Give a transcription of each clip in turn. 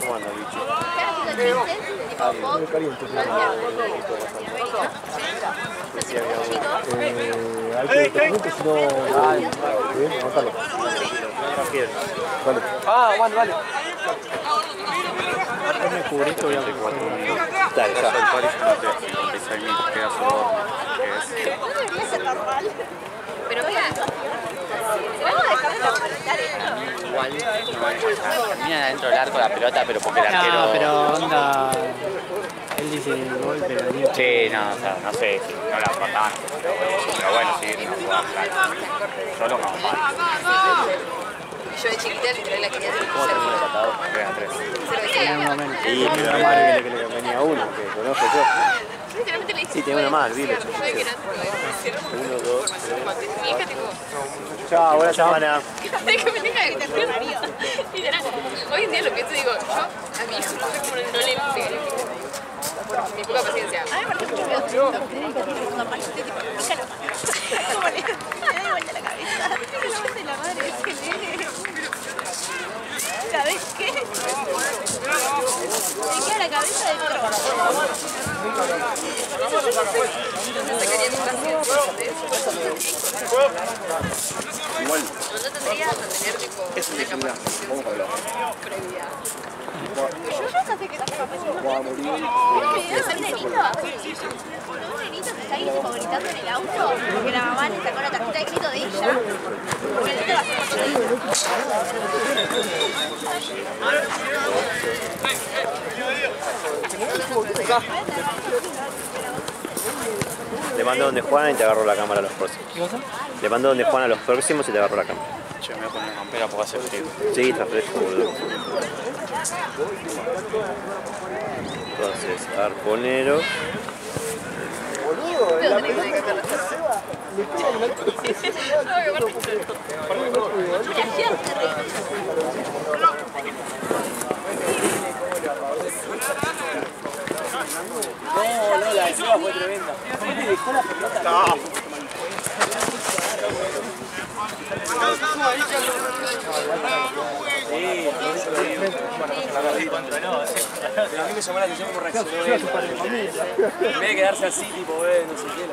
¿Cómo anda, bicho? Muy caliente. Hay que documento, si no... Bien, anótalo. Vale. Ah, bueno, vale. Me cubrís que voy a... Dale, ya. No debería ser normal. Pero mira, vamos a dejar de comentar esto. Igual, termina dentro del arco la pelota, pero porque el arquero... No, pero onda... Él dice gol, pero ni... Sí, no, o sea, no sé si no la mataban, pero bueno, sí, no jugaba claro. Solo como mal. Yo de chiquita literal la quería hacer ¿Cómo terminó el patado? 3-3. Sí, pero no más que le venía uno, que conozco yo. literalmente le hice. Sí, tengo una más, dile. 1, 2, 3. Mi hija tengo. Chao, buena semana. Que me tenga que tener frío. Literal. Hoy en día lo pienso digo, yo a mi hijo no sé cómo no le pegaría por mi poca paciencia. A mí me parece mucho miedo. Normal, yo tipo, nunca lo mato. ¿Cómo le da vuelta la cabeza? La vuelta de la madre es que lee. ¿Sabes qué? Me queda la cabeza de otro. Entonces sacaría tu paciencia de eso. Igual. No tendrías que tener tipo una capacitación previa. Yo ya sé que estás capacitado. Un nenito que está ahí tipo gritando en el auto porque la mamá le sacó la tarjeta de crédito de ella. Porque el nene va a Le mando donde Juana y te agarro la cámara a los próximos. ¿Qué cosa? Le mando donde Juana a los próximos y te agarro la cámara. Che, me voy a poner campera porque hace frío. Sí, está fresco, boludo. Entonces, arponero. No, la encima fue tremenda. Me dejó la pelota. No. Pero a mí me llamó la atención cómo reaccionó él. En vez de quedarse así, tipo, no sé qué,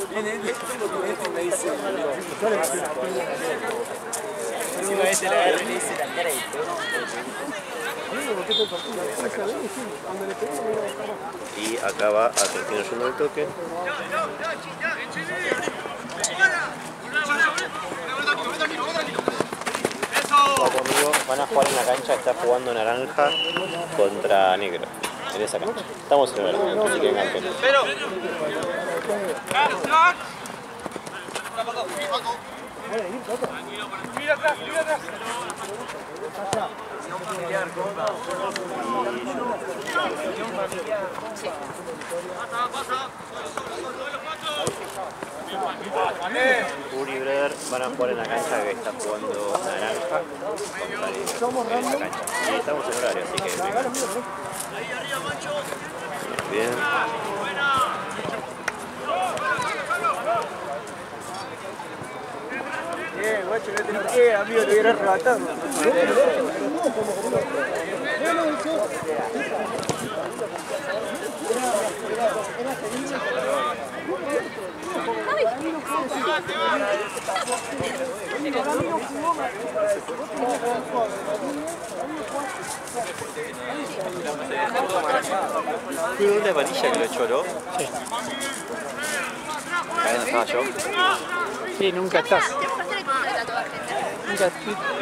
Viene este me dice, encima este le agarra y le dice la cara y Y acá va Argentino yendo del toque. Conmigo van a jugar en la cancha, está jugando naranja contra negro. En esa cancha. Estamos en el horario, así que vengan atentos. mira atrás, mira atrás. Uri y Brother van a jugar en la cancha que está jugando naranja contra negro. En esa cancha. Y estamos en horario, así que vengan. Bien. Bien, guacho, no te lo queda, amigo, te hubiera arrebatado. ¿Fue una amarilla que lo choró? Sí. Ahí no estaba yo. Sí, nunca estás. Nunca,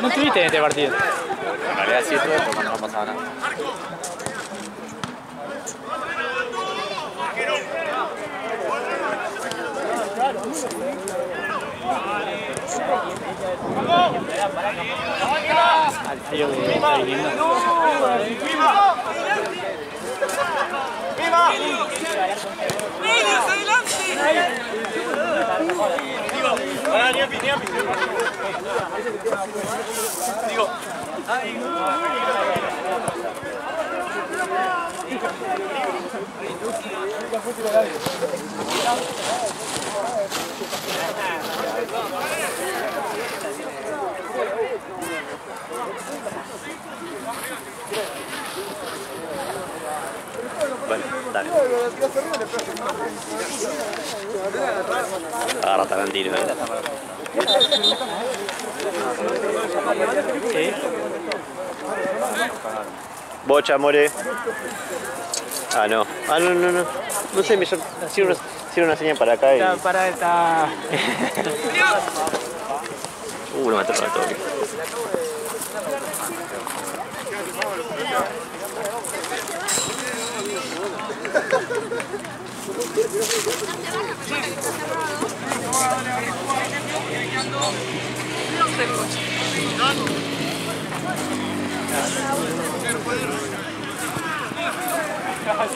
no estuviste en este partido. En realidad sí estuve, pero no pasaba nada. Al frío que está viviendo. Digo, Bueno, dale. Agarra Tarantino, ¿Sí? Bocha, more. Ah, no. Ah, no, no, no. No sé, me hicieron una señal para acá y... Para esta... Lo mataron al toque.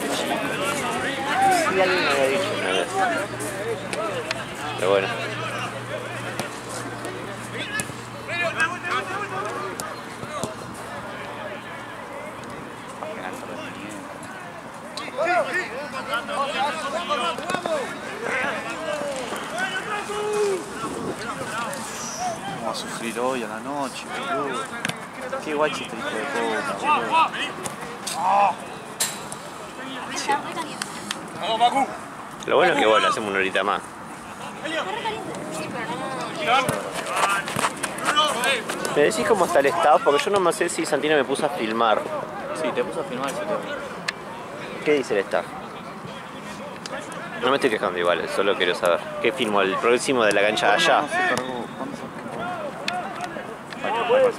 Sí, alguien me había dicho una vez. Pero bueno. Vamos a sufrir hoy a la noche, boludo. Qué guachi este hijo de puta, boludo. Lo bueno es que bueno, hacemos una horita más. ¿Me decís cómo está el staff? Porque yo no me sé si Santino me puso a filmar. Sí, te puso a filmar ese tema. ¿Qué dice el staff? No me estoy quejando igual, solo quiero saber. ¿Qué filmó? ¿El próximo de la cancha de allá? ¿Cuándo se cargó? ¿Cuándo se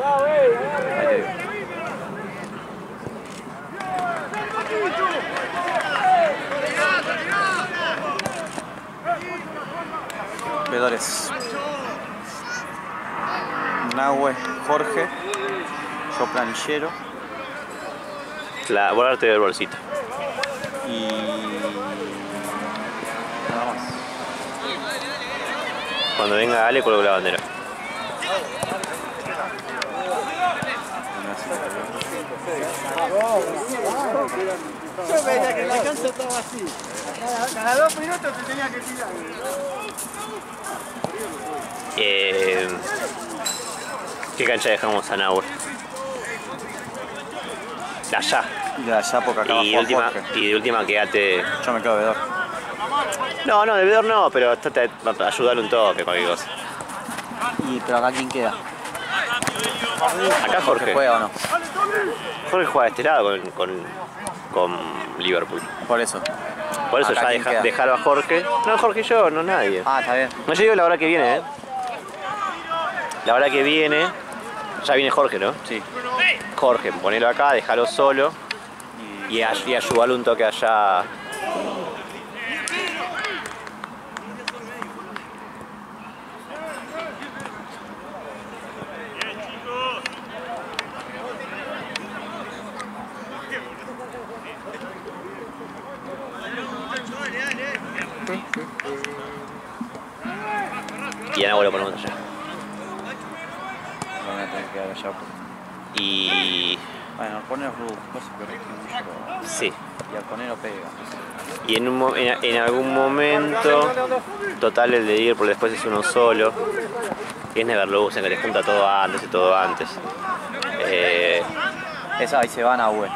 cargó? Ahí te digo. Vedores. Nahue, Jorge, yo planillero Voy a darte el bolsito. y nada más. Cuando venga Ale, colgo la bandera. Yo veía que la cancha estaba así. Cada 2 minutos se tenía que tirar. ¿Qué cancha dejamos a Nahue? La allá. Y de allá porque acá Y abajo Jorge. de última quédate. Yo me quedo vedor. No, de vedor no, pero ayudarle un toque, cualquier cosa. Pero acá quién queda. Acá Jorge. ¿Juega o no? Jorge juega de este lado con Liverpool. Por eso. Por eso Acá ya quién queda. dejarlo a Jorge. No, Jorge y yo, no nadie. Ah, está bien. No, yo digo la hora que viene, La hora que viene. Ya viene Jorge, ¿no? Sí. Jorge, ponelo acá, déjalo solo. Y ayudarle un toque allá. Y a Nahue lo ponemos allá. Voy a tener que quedar allá. Y... Bueno, poner cosas que rigen mucho. sí. Y al poner pega. Y en algún momento, total el de Liverpool después es uno solo. Y es Neverlusen, que le junta todo antes y todo antes. Esa ahí se van a web.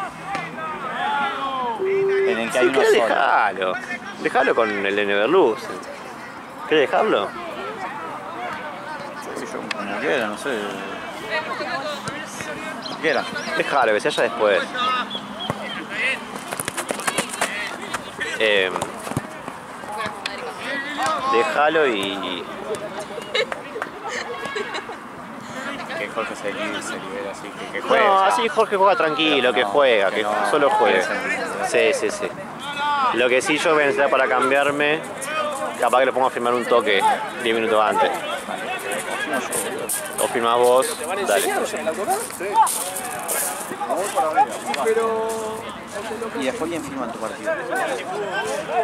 En el que hay Si uno querés solo. dejalo con el de Neverlusen. ¿Querés dejarlo? Sí, yo como quiera, no sé. Como quiera. Déjalo, que se haya después. Déjalo y... Que Jorge se libera así, que juegue. No, ya. así Jorge juega tranquilo, que No, juega, que que no, solo juegue. que Sí. Lo que sí yo voy a necesitar para cambiarme, capaz que le pongo a firmar un toque 10 minutos antes. O firmás vos, dale. Y después quién firma en tu partido.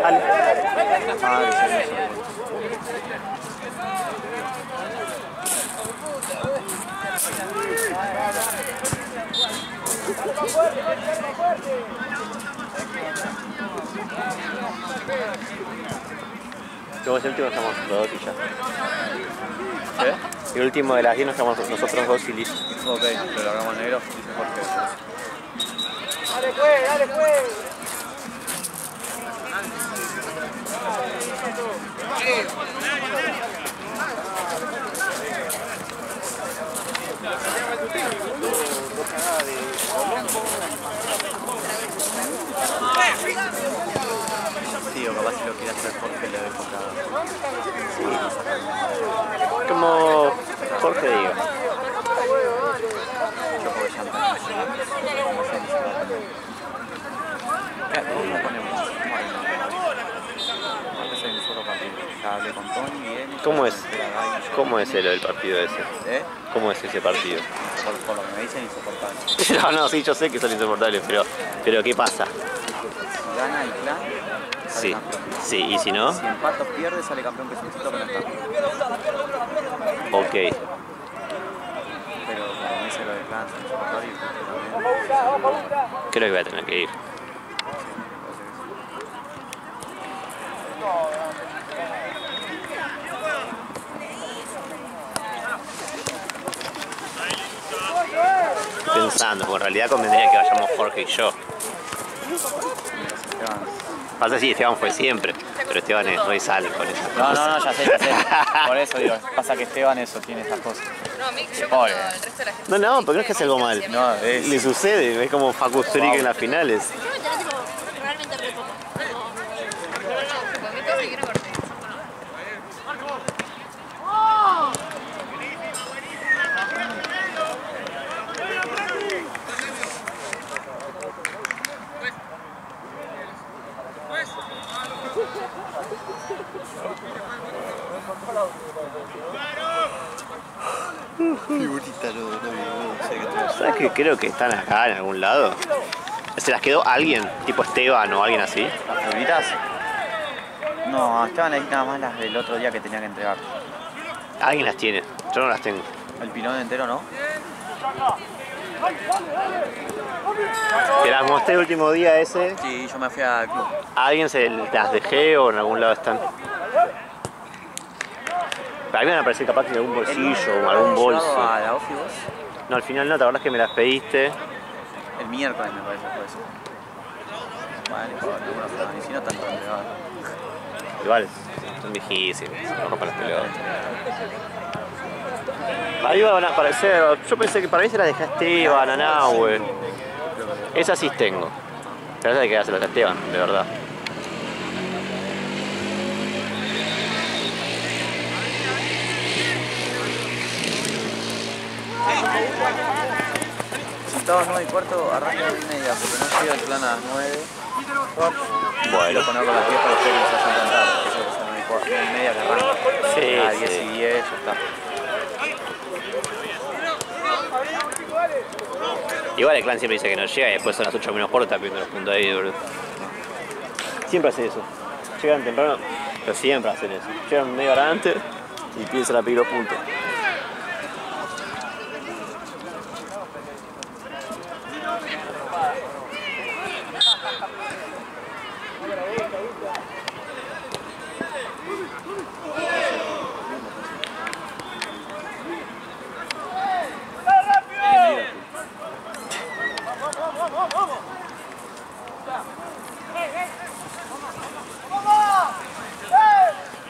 Ale. Ah, Luego el último nos quedamos los dos y ya. ¿Qué? El último de las 10 nos quedamos nosotros dos y listo. Ok, lo largamos negro, dice Jorge. Dale pues, dale pues. Sí, o capaz si lo quiere hacer Jorge le dejo cada... Como Jorge diga. Yo porque ya me ¿cómo ponemos? Antes hay un solo partido. Ya hablé con Tony, bien. ¿Cómo es el partido ese? ¿Eh? ¿Cómo es ese partido? Por lo que me dicen, insoportable. No, sí, yo sé que son insoportables, pero ¿qué pasa? Si gana el clan, sale Sí, campeón. sí, y si no, Si empata o pierde, sale campeón pesoncito que no está. ok. Pero como me dice lo del clan, son insoportables y también. Creo que voy a tener que ir. Estoy pensando, porque en realidad convendría que vayamos Jorge y yo. Esteban. Pasa así, Esteban fue siempre, pero Esteban es muy sal con esas No, cosas. ya sé. Por eso digo, pasa que Esteban eso tiene esas cosas. No, a mí, yo Pobre. cuando el resto de la gente... No, porque no es que hace algo mal. No, es... Le sucede, es como Facu Zurich en las finales. No, realmente re poco. No, por mí todo se quiere cortar. Figurita, no sé qué te ¿Sabes que creo que están acá en algún lado? ¿Se las quedó alguien? ¿Tipo Esteban o alguien así? ¿Las figuritas? No, estaban ahí nada más las del otro día que tenía que entregar. Alguien las tiene, yo no las tengo. El pilón entero, ¿no? Te las mostré el último día ese. Sí, yo me fui al club. ¿A alguien se las dejé o en algún lado están? A mí me van a aparecer capaz que en algún bolsillo o algún bolso. ¿A la Ofi vos? No, al final no, ¿te acordás que me las pediste? El miércoles me parece fue eso. Vale, alguna forma, y si no tanto entregado. Igual, son viejísimos, no rompan las pelotas. Ahí van a aparecer, yo pensé que para mí se las dejé a Esteban, a Nahue. Esas sí tengo. Pero esas hay que dárselas a Esteban, de verdad. Si estaba a 9:15, arranca a 9:30, porque no llega el plan a las 9. Bueno, Lo poner con las 10 para ustedes que se hayan cantado, que eso es a 9:30 que arranca. Sí, A 10 sí. y 10 ya está. igual el clan siempre dice que no llega y después son las 8 menos cuarto, está pidiendo los puntos ahí, boludo. Siempre hacen eso. Llegan temprano, pero siempre hacen eso. Llegan media hora antes y piensan a pedir los puntos.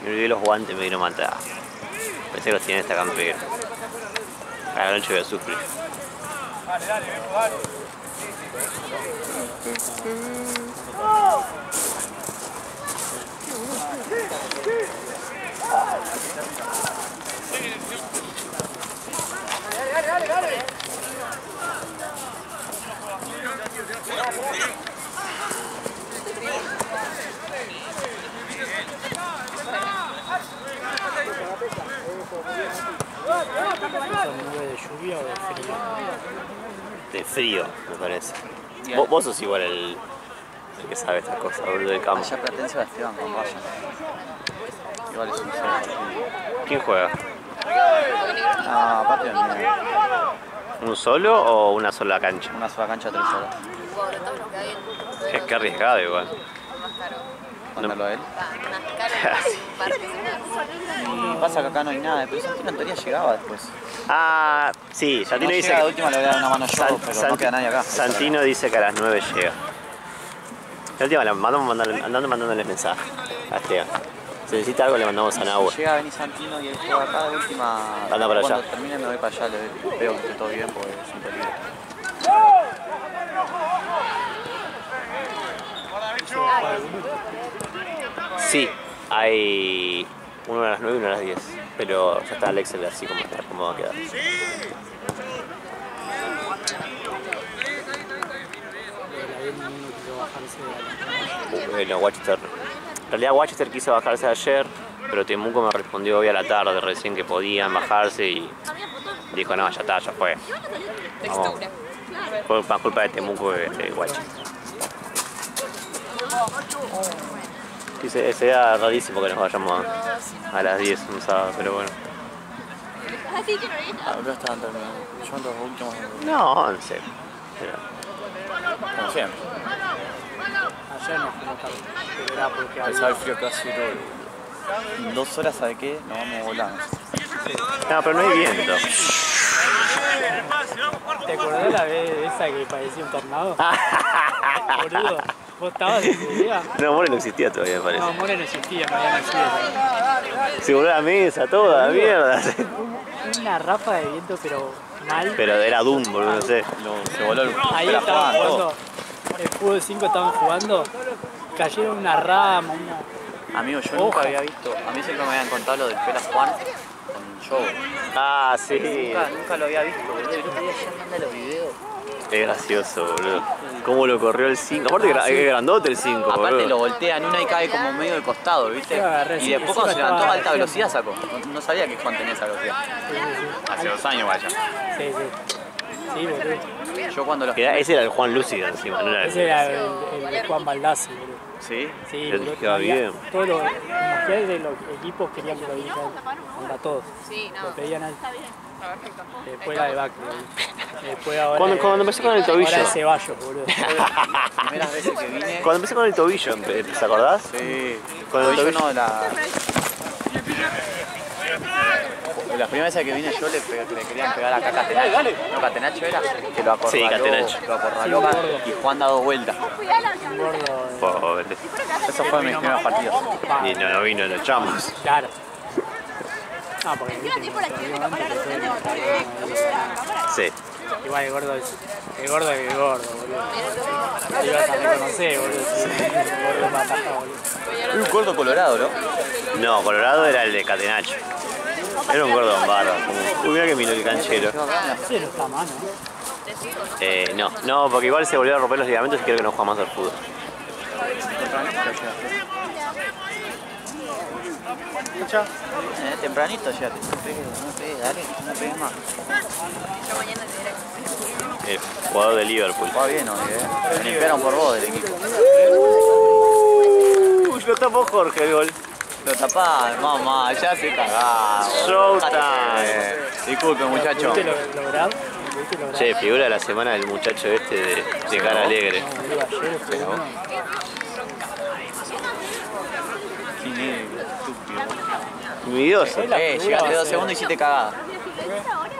Me olvidé los guantes, me vino a matar. Pensé que los tenía en esta campera. A la noche voy a sufrir. ¿Nube de lluvia o de frío? De frío, me parece. Vos sos igual el que sabe estas cosas, boludo, del campo. Allá Platense va Esteban con Raya. Igual es un cero. ¿Quién juega? Ah, aparte de ¿Un solo o una sola cancha? una sola cancha, 3 horas. tipo, de todos los que hay en Es que arriesgado igual. más caro. Mandarlo a él. Va, más caro que un par que se más. Pasa que acá no hay nada, pero Santino en teoría llegaba después. Ah, sí, Santino No dice llega, que... de última le voy a dar una mano yo, pero no queda nadie acá. Santino dice que a las 9 llega. La última la andando mandándoles mensajes a Esteban. Si necesita algo le mandamos a Nahua. Llega a venir Santino y él juega acá de última. Anda para allá. Cuando termine me voy para allá, le veo que esté todo bien porque es un peligro. Sí, hay uno a las 9 y uno a las 10. Pero ya está el Excel así como está, cómo va a quedar. Bueno, Wachester. En realidad Wachester quiso bajarse ayer, pero Temuco me respondió hoy a la tarde recién que podían bajarse y dijo no, ya está, ya fue. Vamos. Fue más culpa de Temuco que de Wachester. Sí, sería rarísimo que nos vayamos a las 10 un sábado, pero bueno. Acá estaban terminando. Yo ando los últimos. No, 11. Como siempre. Ayer no fuimos tarde, pero era porque Empezaba el frío casi todo. En 2 horas, ¿sabe qué? Nos vamos volando. No, pero no hay viento. ¿Te acordás la vez esa que parecía un tornado? Boludo, ¿vos estabas ese día? No, More no existía todavía, me parece. No, More no existía, no había nacido. Se volvió la mesa, toda, mierda. Una ráfaga de viento, pero mal. Pero era Doom, boludo, no sé. Se voló el. Ahí la estaban jugada, jugando, el fútbol 5 estaban jugando, cayeron una rama, una... Amigo, yo nunca había visto. A mí siempre me habían contado lo del Pela Juan con Joe. Ah, sí. Nunca lo había visto, boludo. El otro día ya manda los videos. Es gracioso, boludo. Cómo lo corrió el 5. Aparte que es grandote el 5, Aparte boludo. lo voltea en una y cae como medio de costado, ¿viste? Y después cuando se levantó a alta velocidad sacó. No sabía que Juan tenía esa velocidad. Hace 2 años vaya. Sí, sí. Sí, boludo. Yo cuando los... Ese era el Juan Lúcido encima, no era Ese era el Juan Baldassi, boludo. ¿Sí? Sí, Pero boludo. quedaba bien. Todos los mujeres de los equipos querían que lo dirija él. Onda todos. Sí, no. Lo pedían a él. Perfecto. Después la de Bac, después ahora. Cuando empecé con el tobillo. Ahora de Ceballos, boludo. Las primeras veces que vine... Cuando empecé con el tobillo, ¿te acordás? Sí. Con el Yo tobillo. no, las primeras veces que vine yo le querían pegar acá a Catenacho. No, Catenacho era que lo acorraló. Sí, Catenacho. Lo acorraló acá y Juan da 2 vueltas. Un gordo. Pobre. Eso fue mis primeros partidos. Y no vino, lo echamos. Claro. No, porque viste, Sí. igual el gordo es el gordo, boludo. Lo ibas a reconocer, boludo. El gordo mataja, boludo. Un gordo colorado, ¿no? No, Colorado era el de Catenacho. Era un gordo barro. Uy, mira que vino el canchero. Sí, no está mal, ¿no? No, porque igual se volvió a romper los ligamentos y creo que no juega más al fútbol. Tempranito ya te no pegues, dale, no pegues más. Yo mañana te diré. El jugador de Liverpool. Va bien hoy, Me limpiaron por vos del equipo. Lo tapó Jorge el gol. Lo tapás, mamá, ya se cagaba. Showtime. Disculpe, muchacho. ¿Viste lo grave? ¿Viste lo grave? Che, figura de la semana del muchacho este de cara alegre. No, boludo, ayer fue uno. Qué negro, estúpido. Envidioso. Llegaste 2 segundos y hiciste cagada.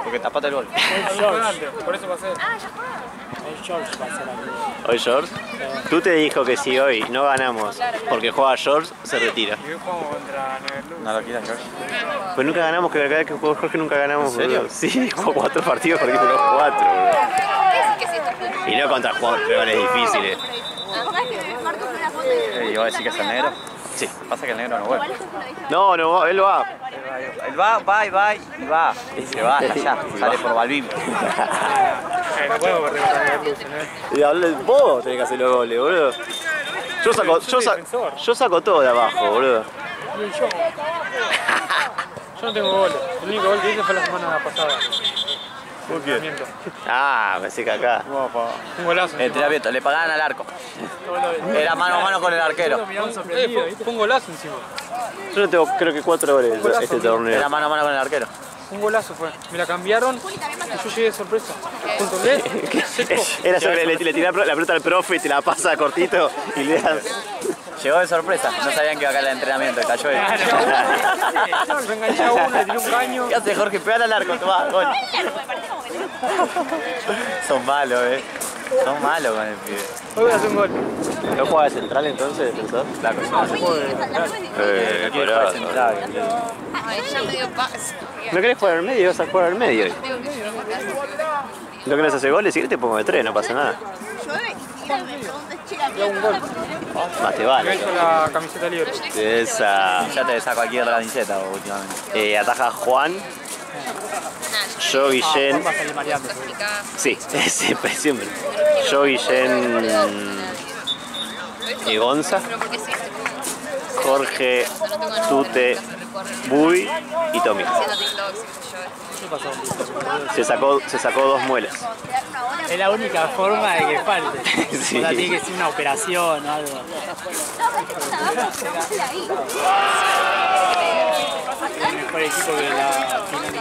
Porque tapaste el gol. El George. Por eso pasé. El George va a ser aquí. Hoy George, tú te dijo que si hoy no ganamos porque juega George, se retira. Y hoy jugamos contra Neverluz. No lo quieras, George. Pues nunca ganamos, que cada vez que jugó Jorge nunca ganamos. ¿En serio? Boludo. Sí, jugó 4 partidos, perdimos los 4. Boludo. ¿Qué si esto? Y no contra jugadores difíciles. ¿Y vas a decir que es el negro? Sí. Pasa que el negro no vuelve. No, él va. Él va y va. Y se va hasta allá, sale por Balbín. No podemos perder contra Neverluz, ¿no? Y vos tenés que hacer los goles, boludo. Yo saco todo de abajo, boludo. Y yo. Yo no tengo goles. El único gol que hice fue la semana pasada. ¿Por qué? Ah, pensé que acá. Un golazo. Entre abierto, le pagaban al arco. Era mano a mano con el arquero. Fue un golazo encima. Yo no tengo creo que 4 goles este torneo. Era mano a mano con el arquero. Un golazo fue. Me la cambiaron y yo llegué de sorpresa. Junto a él. Era sobre, le tirás la pelota al profe y te la pasa cortito y le das... Llegó de sorpresa, no sabían que iba a caer el entrenamiento, cayó él. Claro, me enganché a uno, le tiré un caño. ¿Qué hace Jorge? Pegale al arco, tomá, gol. Son malos, Son malos con el pibe. Hoy voy a hacer un gol. ¿No juega de central entonces, defensor? La cosa. Colorado. Ay, ya me dio paz. ¿No querés jugar al medio? Vas a jugar al medio. ¿No querés hacer goles? Si te pongo de 3, no pasa nada. Más te vale. Me hizo la camiseta libre. Esa. Ya te saco aquí otra camiseta últimamente. Ataja Juan. Yo, Guillén. Va a salir mareando. Sí, siempre, siempre. Yo, Guillén y Gonza. Jorge, Tute, Bubi y Tommy. Se sacó 2 muelas. Es la única forma de que falte. Sí. O sea, tiene que ser una operación o algo. El mejor equipo que la final de...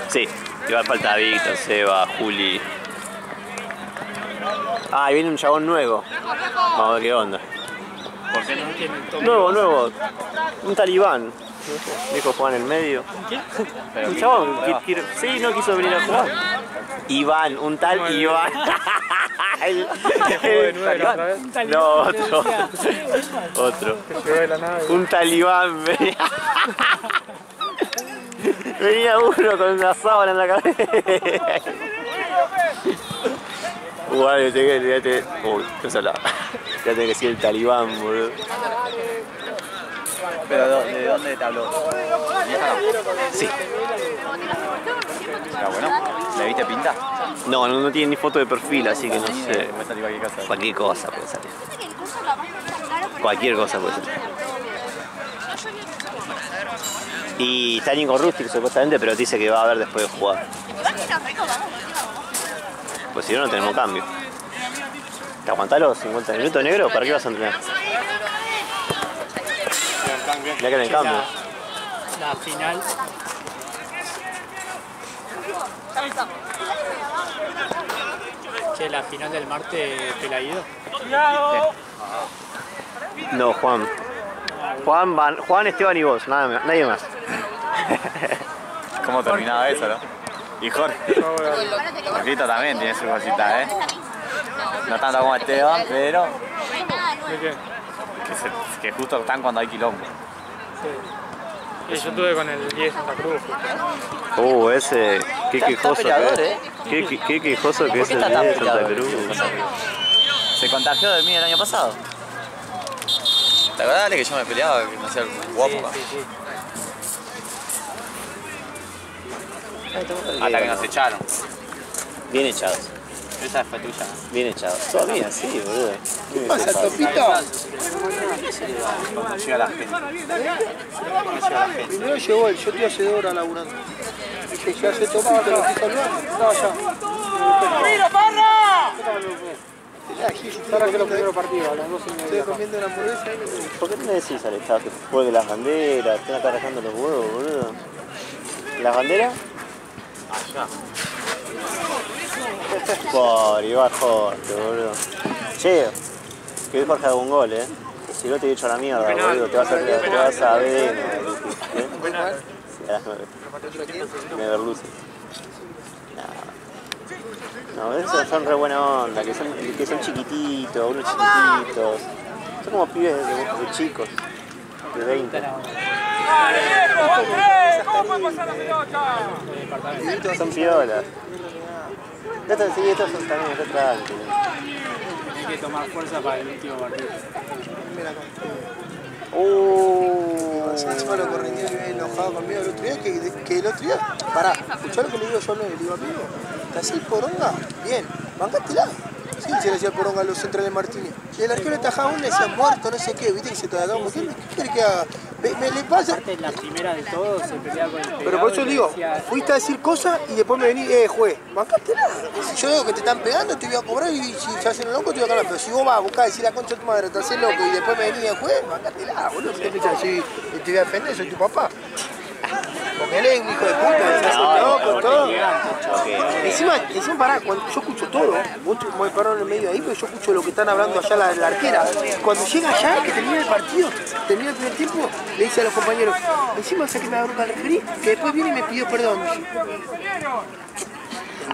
Sí, igual falta Víctor, Seba, Juli. Ah, y viene un chabón nuevo. Vamos a ver qué onda. ¿Por qué no tiene el Nuevo. Un talibán. Dijo Juan en el medio. ¿Quién? Un chabón. Sí, no quiso venir a jugar. Iván, un tal Iván. ¿Jugó de 9 la otra vez? No, otro. Que llegó de la nada. Un talibán venía. Venía uno con una sábana en la cabeza. Uy, qué sola. Ya tengo que decir el talibán, boludo. ¿Pero de dónde te habló? Sí. Está bueno. ¿Le viste pinta? No tiene ni foto de perfil, así que no sé. Puede salir cualquier cosa. Cualquier cosa puede salir. Cualquier cosa puede salir. Y está Nico Rustic supuestamente, pero dice que va a haber después de jugar. Pues si no, no tenemos cambio. ¿Te aguantás los 50 minutos, negro? ¿Para qué vas a entrenar? Ya que en el cambio. La final. Che, la final del martes, ¿te la ha ido? No, Juan. Juan, Esteban y vos, nadie más. ¿Cómo terminaba eso, no? Y Jorge. Jorgito también tiene su cosita, No tanto como Esteban, pero ¿De qué? que justo están cuando hay quilombo. Sí. Y yo estuve con el 10 Santa Cruz. Ese. Qué quejoso que es. Qué quejoso que es el está tan de Santa peleador? Cruz. Se contagió de mí el año pasado. ¿Te acordás, Ale, que yo me peleaba, que me hacía el guapo? Sí. Hasta que nos echaron. Bien echados. Esa fue tuya. Bien echados. Todavía sí, boludo. ¿Qué pasa, Topito? Cuando llega la gente. Primero llegó él, yo estoy hace 2 horas laburando. Dije, ya se tomaba, te lo estoy salvando. Estaba allá. ¡Mira, parra! Ahora que los primeros partidos, a las 12:30. Estoy comiendo una hamburguesa y me... ¿Por qué te decís al Estado que juegue las banderas? Están acá arrancando los huevos, boludo. ¿Las banderas? Allá. Pobre, iba Jorge, boludo. Che, que hoy Jorge haga un gol, Si no te he hecho a la mierda, boludo, te vas a ver. A las 9. Me verluce. No, esos son re buena onda, que son chiquititos, unos chiquititos. Son como pibes de chicos, de 20. Son piolas. Estos son también, re tranquilos. Hay que tomar fuerza para el último partido. Bueno, corriendo y enojado conmigo el otro día, que el otro día, pará, escuchá lo que le digo yo, le digo, amigo, ¿te hacés poronga? Bien, bancátela. Sí, se le decía poronga a los centrales Martínez. Y el arquero le tajaba uno y decía muerto, no sé qué, viste que se te acabó. ¿Qué quiere que haga? Me le pasa. Aparte, la primera de todos se peleaba con el pegado. Pero por eso y le digo, decía, fuiste a decir cosas y después me venís, juez, bancátela. Si yo digo que te están pegando, te voy a cobrar y si se hacen loco, te voy a ganar. Pero si vos vas a buscar a decir la concha de tu madre, te haces loco y después me venís, juez, bancátela, boludo. ¿Qué te pensás? Si te voy a defender, soy tu papá. Él es un hijo de puta, se hace loco, todo. Ok. Encima pará, cuando yo escucho todo, vos me paro en el medio ahí, pero yo escucho lo que están hablando allá la arquera. Cuando llega allá, que termina el partido, termina el primer tiempo, le dice a los compañeros, encima sé que me da bronca al referí, que después viene y me pidió perdón.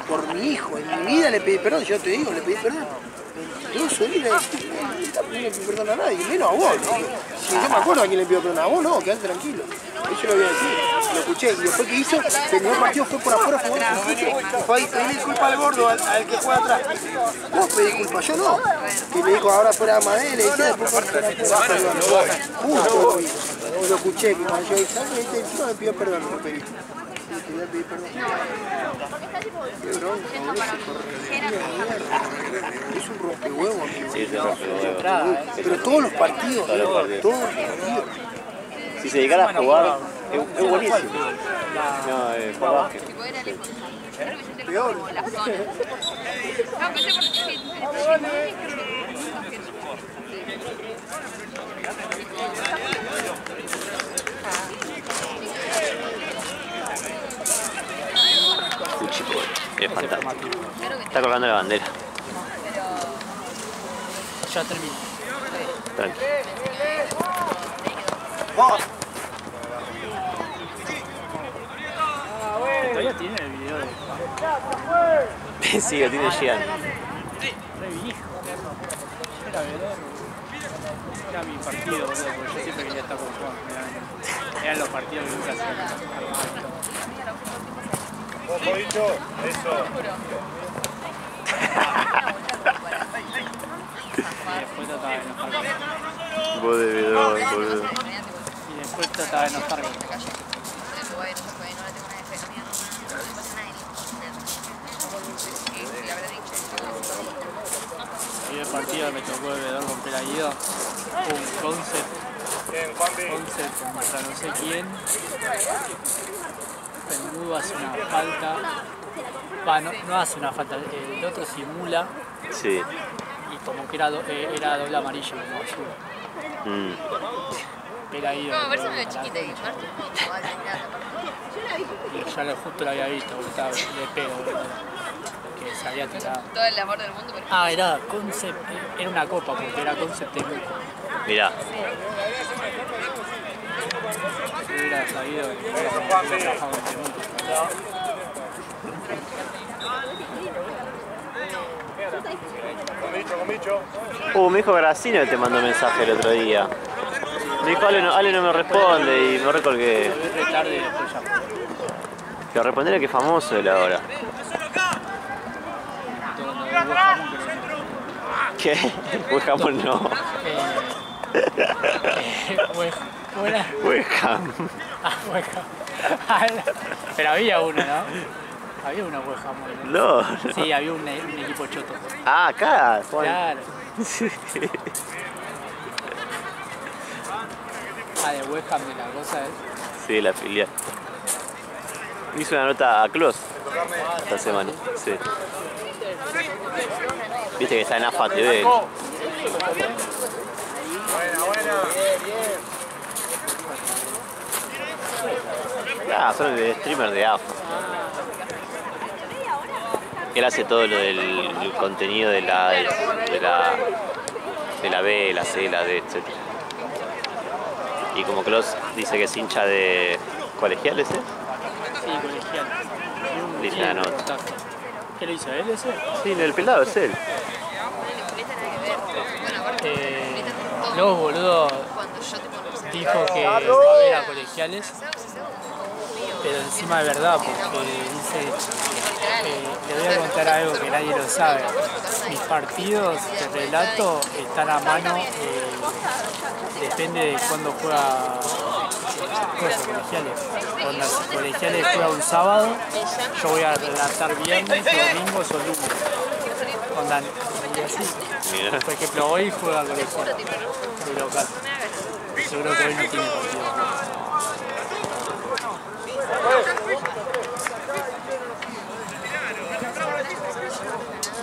Por mi hijo, en mi vida le pedí perdón, yo te digo, le pedí perdón. Mentiroso, él no le pidió perdón a nadie, menos a vos. ¿No? Si yo me acuerdo a quién le pidió perdón, a vos no, quedate tranquilo. Eso lo voy a decir, lo escuché. Y después que hizo, el primer partido fue por afuera, fue ahí, pedí disculpa al gordo, al que juega atrás. Vos pedí disculpa, yo no. Y me dijo, ahora fuera Amadé, le decía, después por perdón. Justo lo escuché, que cuando yo dije, encima me pidió perdón, no pedí. Te voy a pedir perdón. Qué bronca, es un rompehuevo, amigo. Sí, es un rompehuevo. Pero todos los partidos, todos los partidos. Si se llegara a jugar, es buenísimo. No, por básquet. Peor. Fuchipol, es fantástico. Está colgando la bandera. Ya termino. Tranqui. Todavía tiene el video de Sí, lo tiene Gian. re viejo. Era verano. Era mi partido, boludo, porque yo siempre quería estar con Juan. Eran los partidos que nunca hacían. Ojo dicho, eso. Y después trataba de enojarme. Vos de boludo. Y después trataba de enojarme. Y el partido me tocó el veedor con Pelaguido. Un concept contra no sé quién. Peludo hace una falta. No hace una falta, el otro simula. Sí. Y como que era doble amarillo, como azul. Pelaguido. No, me parece medio chiquita y Y ya justo lo había visto, porque estaba de pedo, que se había tirado. todo el amor del mundo. Ah, era concept, era una copa, porque era concept de Luco. Mirá. Si hubiera sabido que hubiera trabajado en Temuco. Con bicho. Me dijo Gracino te mandó mensaje el otro día. Me dijo Ale no me responde y me recolgué. Lo vi re tarde y después ya. Que respondiera que famoso él ahora. ¿Qué? West Ham no. West Ham. West Ham. Pero había uno, ¿no? Había una West Ham. No. Sí, había un equipo choto. Ah, acá, Juan. Claro. Sí. Ah, de West Ham de la cosa es. Sí, la filial. Hizo una nota a Klos esta semana. Sí. Viste que está en AFA TV. Buena. Ah, son el streamer de AFA. Él hace todo lo del contenido de la B, la C, la D, etc. Y como Klos dice que es hincha de colegiales, ¿eh? Sí, colegial. Dice una nota. ¿Qué lo hizo él ese? Sí, el pelado es él. Luego, boludo, dijo que va a ver a colegiales, pero encima de verdad, porque dice, le voy a contar algo que nadie lo sabe. Mis partidos de relato están a mano, depende de cuándo juega colegiales. Cuando los colegiales juega un sábado, yo voy a relatar viernes, domingos o lunes. Andan así. Mira. Por ejemplo, hoy juega colegial de local. Seguro que hoy no tiene partido.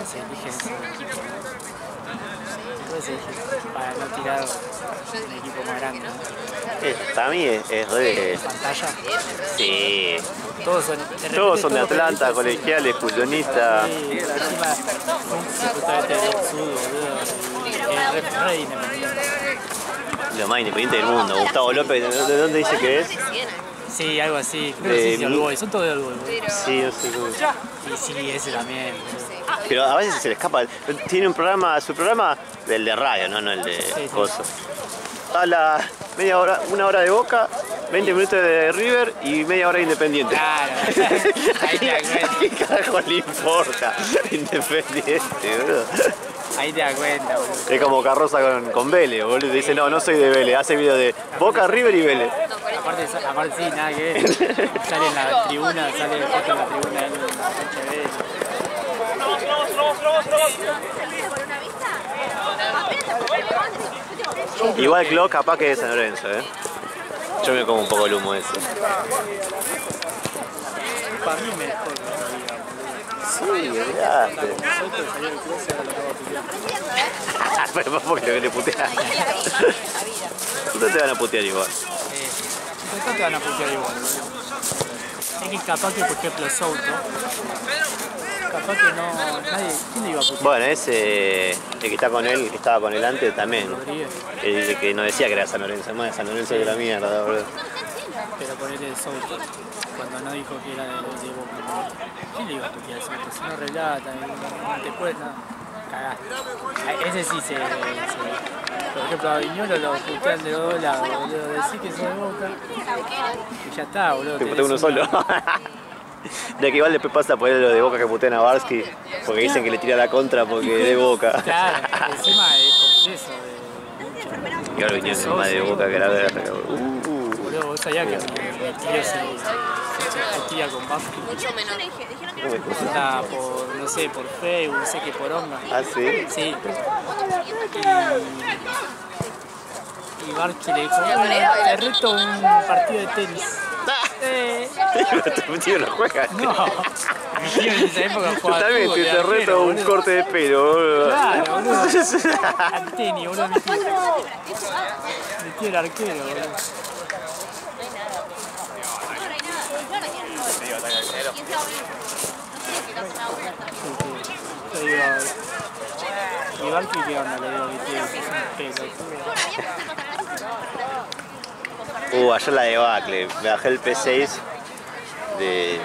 Se eligen ese equipo, ¿no? Entonces dije, para no tirar un equipo más grande. ¿No? Para mí es re... ¿Pantalla? Sí. Todos son de Atlanta, colegiales, fusionistas. Sí, encima justamente del sur, boludo. Es re independiente. Lo más independiente del mundo. Gustavo López, ¿de dónde dice que es? Sí, algo así. Creo que sí, de All Boys. Son todos de All Boys. Sí, no sé cómo. Y sí, ese también. Pero a veces se le escapa. Tiene un programa, su programa, del de radio, no el de coso. A la media hora, 1 hora de Boca, 20 minutos de River y media hora de Independiente. Claro, ahí te das cuenta. ¿Qué carajo le importa? Independiente, boludo. Ahí te das cuenta, boludo. Es como Carroza con Vélez, boludo. Dice, no soy de Vélez. Hace video de Boca, River y Vélez. Aparte sí, nada que ver. Sale en la tribuna, sale foto en la tribuna en la cancha de Vélez. Igual Glock capaz que es de San Lorenzo, Yo me como un poco el humo ese. Para mí mejor. Sí, olvidaste. Pero porque le putean. Ustedes te van a putear igual. Después te van a putear igual. Es que capaz que, por ejemplo, Souto, capaz que no... Nadie... ¿Quién le iba a putear? Bueno, ese... El que está con él, el que estaba con él antes también. El que no decía que era San Lorenzo, más de San Lorenzo de la mierda, boludo. Pero ponerle el Souto, cuando no dijo que era de Boca. ¿Quién le iba a putear a Souto? Si no relata, no te puedes nada. Cagaste. Ese sí se... Por ejemplo, a Viñolo lo putean de los dos lados, boludo. Decís que sos de Boca y ya está, boludo. Te putea uno solo. De que igual después pasa por lo de Boca que putean a Barsky porque dicen que le tira la contra porque es de Boca. Claro, encima es confeso de... Y ahora Viñolo es más de Boca que la verga. Boludo, vos sabías que mi tío se tira con Barsky. Mucho menor. Está por, no sé, por Facebook, no sé qué poronga. ¿Ah, sí? Sí. Y Barsky le dijo, te reto un partido de tenis. Tu tío no juega. No, mi tío en esa época jugaba al también fútbol, te reto un corte de pelo, boludo. Claro, boludo. Al tenis, boludo, mi tío. Mi tío era arquero, boludo. Te digo, ¿y Barsky qué onda? Le digo, mi tío, es un peso. Ayer la debacle, me bajé el P6 de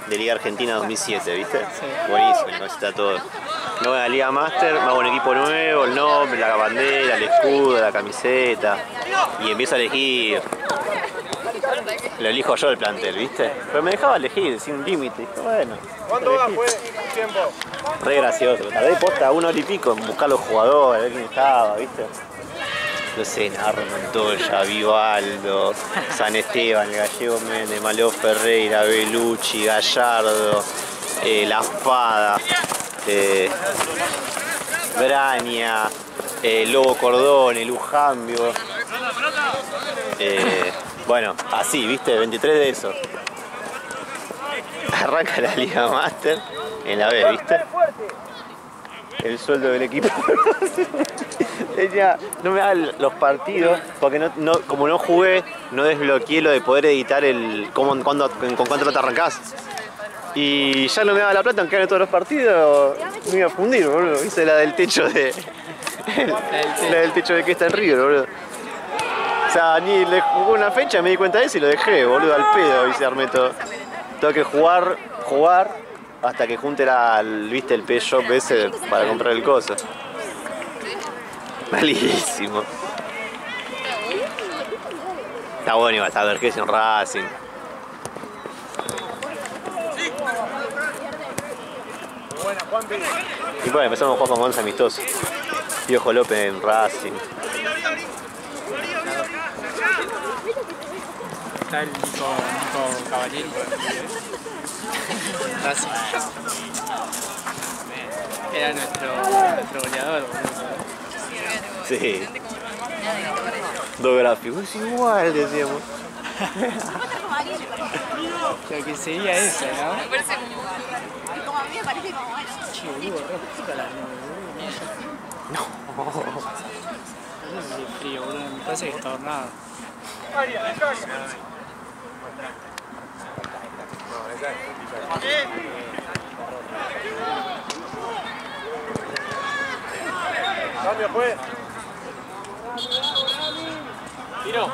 Liga Argentina 2007, ¿viste? Sí. Buenísimo, me está todo. Me voy a la Liga Master, me hago un equipo nuevo, el nombre, la bandera, el escudo, la camiseta y empiezo a elegir. Lo elijo yo el plantel, ¿viste? Pero me dejaba elegir sin límite, dije, bueno. ¿Cuánto va? ¿Fue tiempo? Re gracioso, tardé posta 1 hora y pico en buscar los jugadores, a ver quién estaba, ¿viste? No sé, Narro Montoya, Vivaldo, San Esteban, el Gallego Méndez, Maleo Ferreira, Belucci, Gallardo, La Espada, Braña, Lobo Cordone, Lujambio. Bueno, así, ¿viste? 23 de esos. Arranca la Liga Master en la B, ¿viste? El sueldo del equipo. No me hagan los partidos porque como no jugué, no desbloqueé lo de poder editar con cuánto te arrancás. Y ya no me daba la plata, aunque gané todos los partidos, me iba a fundir, boludo. Hice la del techo de. La del techo de que está en River, boludo. O sea, ni le jugué una fecha, me di cuenta de eso y lo dejé, boludo, al pedo, y se armé todo. Tengo que jugar hasta que junte ¿viste? El P-Shop ese para comprar el coso. Malísimo. Está bueno igual, está Vergés en Racing. Y bueno, empezamos a jugar con 11 amistosos. Piojo López en Racing. Está el Nico Cavalieri. Racing. Era nuestro goleador, boludo. Sí. Dos gráficos, es igual, decíamos. Lo que sería eso, ¿no? Me parece como a mí me parece como bueno. Che, boludo, re puta la nube, boludo. No. Es frío, boludo. Me parece que está hornado. Cambio, juez. Tiro.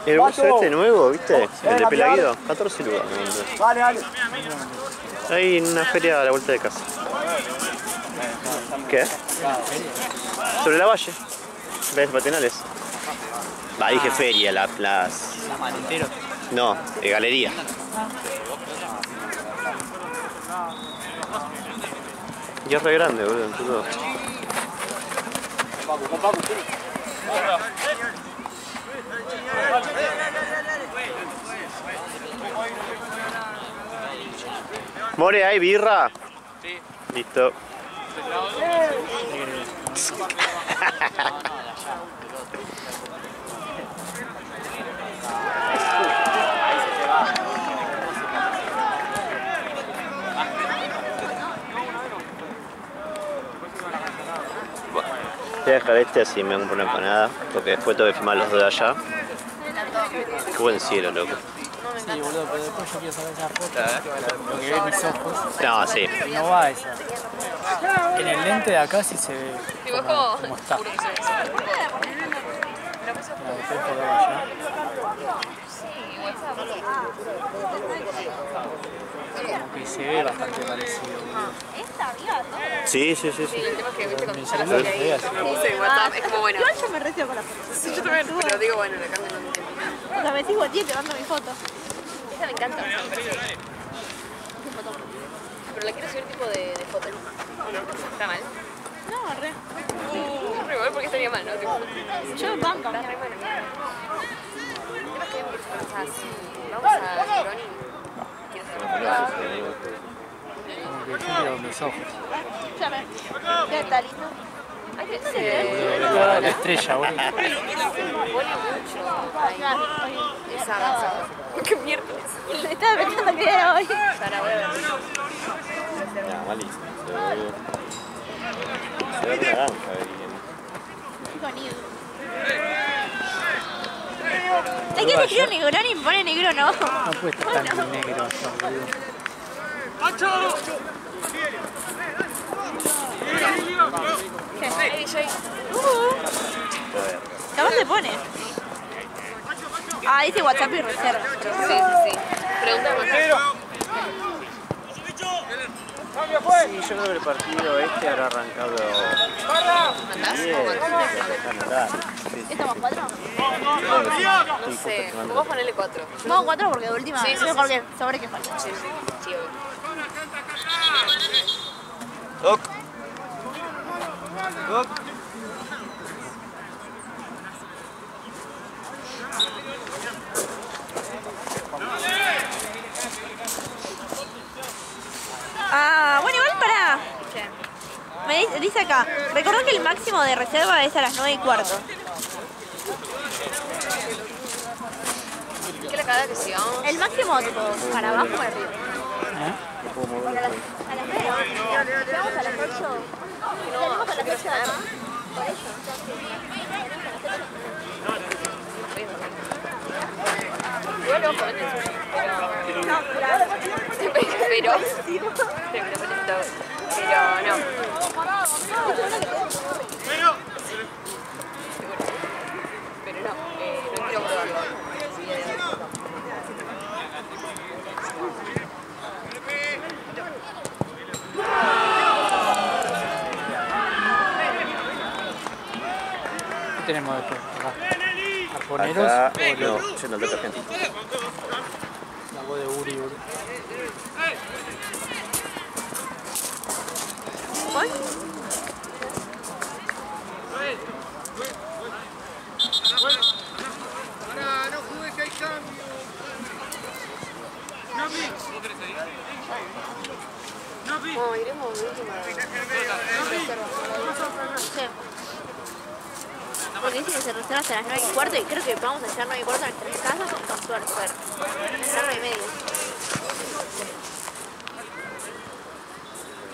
El buzo este nuevo, ¿viste? El de Pelaguido, 14 lugares. Vale, vale. Ahí en una feria a la vuelta de casa. ¿Qué? Sobre la valle. ¿Ves patinales? Va, dije feria, las... Entero. No, galería. Y es re grande, boludo, en todo. More, ¿hay birra? Sí. Listo. Voy a dejar este así me compro una empanada, porque después tengo que filmar los dos de allá. Qué buen cielo, loco. Sí, boludo, pero después yo quiero sacar esa foto. Lo que ve mis ojos. No, sí. No va esa. En el lente de acá sí se ve como está. Como que se ve bastante parecido. Sí. Sí, el tema es que viste con celular ahí. Sí, WhatsApp, es como bueno. Igual yo me recibo con la foto. Sí, yo también, pero digo, bueno, le cambian un tiempo. O sea, me sigo a ti y te mando mi foto. Esa me encanta. Pero la quiero subir tipo de foto. ¿Está mal? No, re. Re igual porque estaría mal, ¿no? Tipo, Yo banco. está re mal. El tema es que hay muchas cosas así. Vamos a Gironi. Quiero saber. Como que yo quiero mis ojos. Ya me. ¿Qué tal, lindo? Hay que ser. La estrella, boludo. Pone mucho. Esa. ¿Qué mierda es? Estaba pensando que era hoy. Sara Weber. Ya, malísimo. Se ve naranja Con Iu. Es que se escribe Negroni y me pone negro, no. No puede estar tan negro allá, boludo. Hey, DJ. Capaz se pone. Ah, dice WhatsApp y reserva. Sí. Pregunta Sí, yo creo que el partido este habrá arrancado ¿Estamos 4? No sé, vamos a ponerle 4. Vamos 4 porque de última Sí, es mejor que sobre que falta. Sí, obvio. Doc. Ah, bueno, igual pará. Me dice acá, recordá que el máximo de reserva es a las 9:15. ¿Qué le cada que sigamos? El máximo, tipo, para abajo o para arriba. Porque a las 9 vamos a las 8. Salimos a las 8 de acá. Por eso. Igual ojo, no, claro. Pero no, no quiero probarlo. ¿Qué tenemos después? Acá. Arponeros Acá, o no, los... yo no toco argentino. La voz de Uri, boludo. ¿Voy? No jugues que hay cambio. No, iremos de última. Sí. Porque dice que se reserva hasta las 9:15 y creo que vamos a llegar 9:15 en 3 casas con suerte. A las 9:30.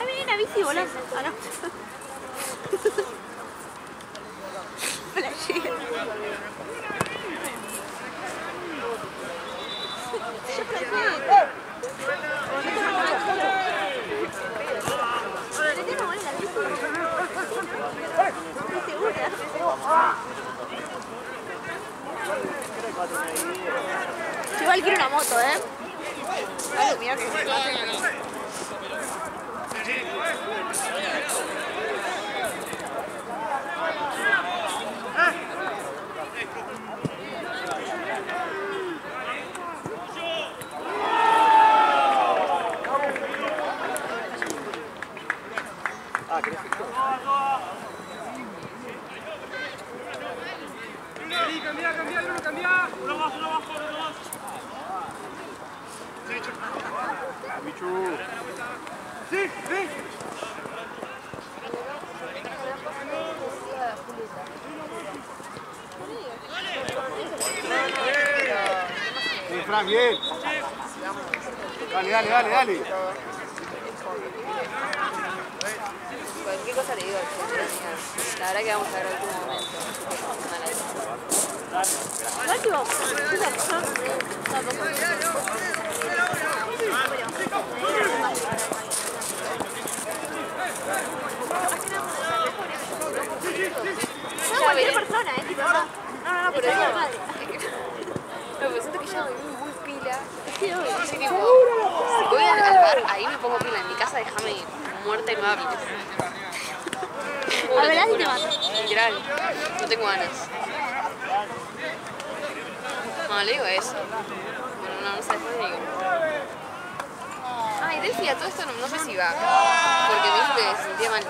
¡Ay, viene la bici volando. Ah, no. Flashea. Yo flasheo. Igual quiero una moto, ¿eh? Ay, mira que Cambia. Uno más. Michu. Sí. Fran, bien. Dale. Cualquier cosa le digo al señor. La verdad que vamos a ver el último momento. igual tipo, esa persona tampoco. No, cualquier persona, tipo, no, pero es normal. No, pero siento que ya voy muy pila. Sí, así tipo, si voy al bar, ahí me pongo pila. En mi casa déjame muerta y me va a pila. A ver, ahí te mato. Literal, no tengo ganas. No, le digo eso. Bueno, no sé, después le digo. Ay, Delphi, a todo esto no sé si va. Porque me dijo que se sentía mal.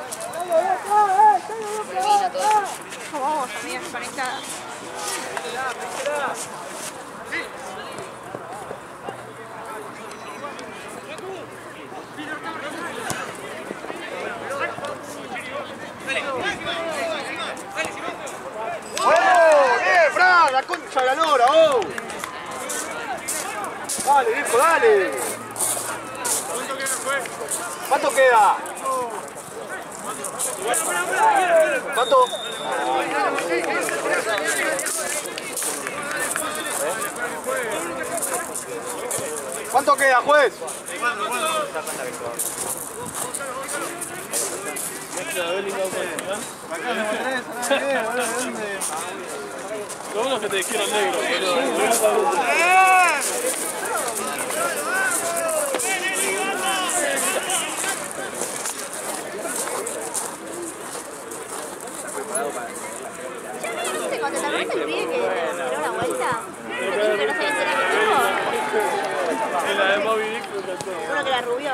Por el vino, todo eso. ¿Cómo vamos, amigas conectadas? ¡Bien, Fran! ¡La concha de la lora! ¡Oh! Dale, viejo, dale. ¿Cuánto queda? ¿Cuánto? ¿Cuánto queda, juez? Lo bueno es que te dijeron negro, boludo. Cuando te acuerdas el pibe que tiró una vuelta, uno que dijo que no sabía si era mi tipo. En la de Moby Dick, Uno que era rubio.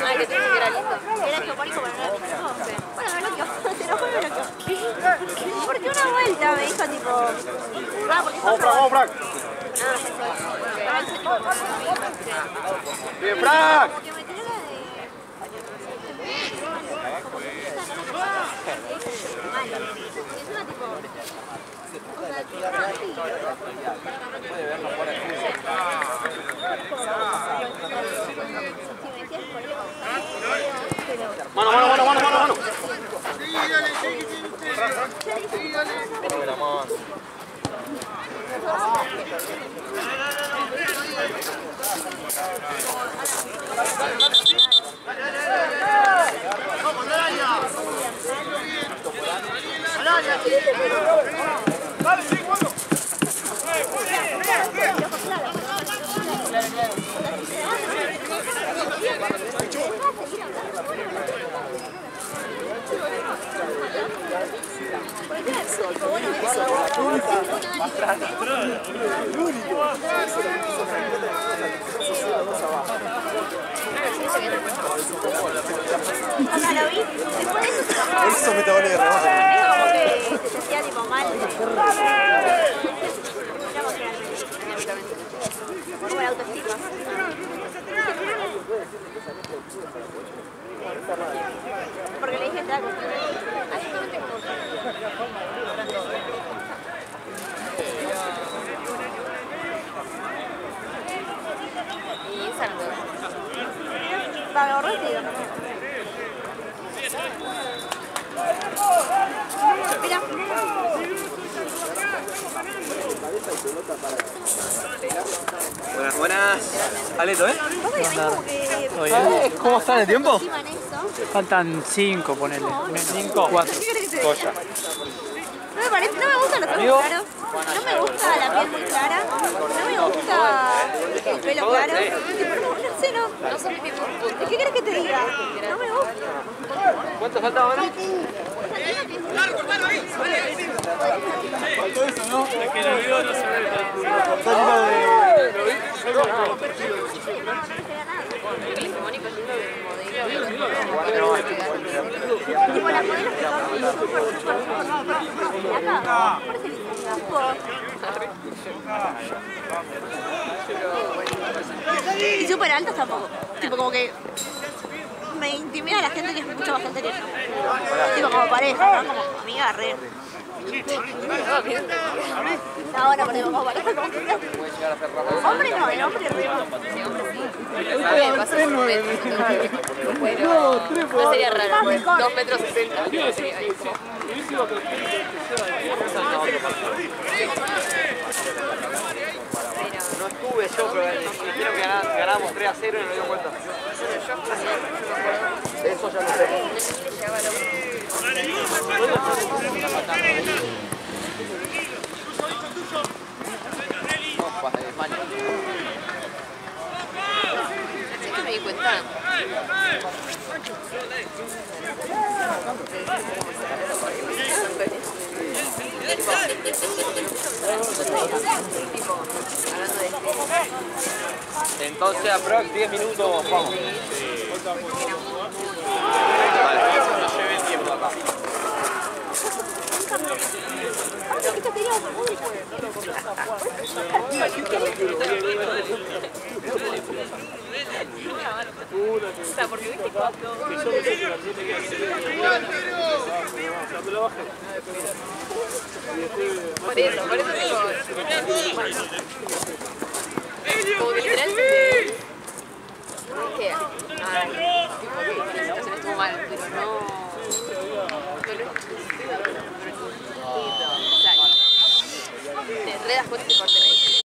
Ay, que te dije que era lindo. Era geopónico, pero no era mi tipo. Bueno, me bloqueó. Te lo juro, me bloqueó. Porque una vuelta me dijo tipo. Ah, porque sos Vamos, Frank. Bien, Frank. Porque me tiró la de. Y encima tipo. O sea, tipo, así. Mano. Dale, sí, bueno. O sea, lo vi, después de eso se bajó. Eso me te vale de rebote. Es como que se sentía tipo mal. Como la autoestima. Porque le dije te da como absolutamente como Y Instagram. va, me borró y te digo. Mira. Buenas, buenas. Aleto, ¿eh? ¿Cómo está en el tiempo? Faltan 5, ponele. 5, 4. Joya. No me parece, no me gustan los ojos claros, no me gusta la piel muy clara, no me gusta el pelo claro, no sé, no son mi punto. ¿Qué querés que te diga? No me gusta. ¿Cuánto falta ahora? Faltó eso, ¿no? Es que el video no se ve Mónico es lindo de modelo. Tipo las modelos que son súper acá, parece que y súper altas tampoco. Tipo como que me intimida la gente que es mucho más alta que yo. Tipo como pareja, ¿no? Como amiga, re. No, bueno, pero como pareja, como que hombre no, el hombre re. Va a ser un metro. No sería raro. 2 metros 60. No estuve yo, pero creo que ganamos 3-0 y no dio vuelta. Eso ya lo sé. No, de España. ¿Sabes que me di cuenta? Entonces, aprox 10 minutos, vamos. Vale, no lleve el tiempo acá. O sea, porque viste cuando... Por eso digo...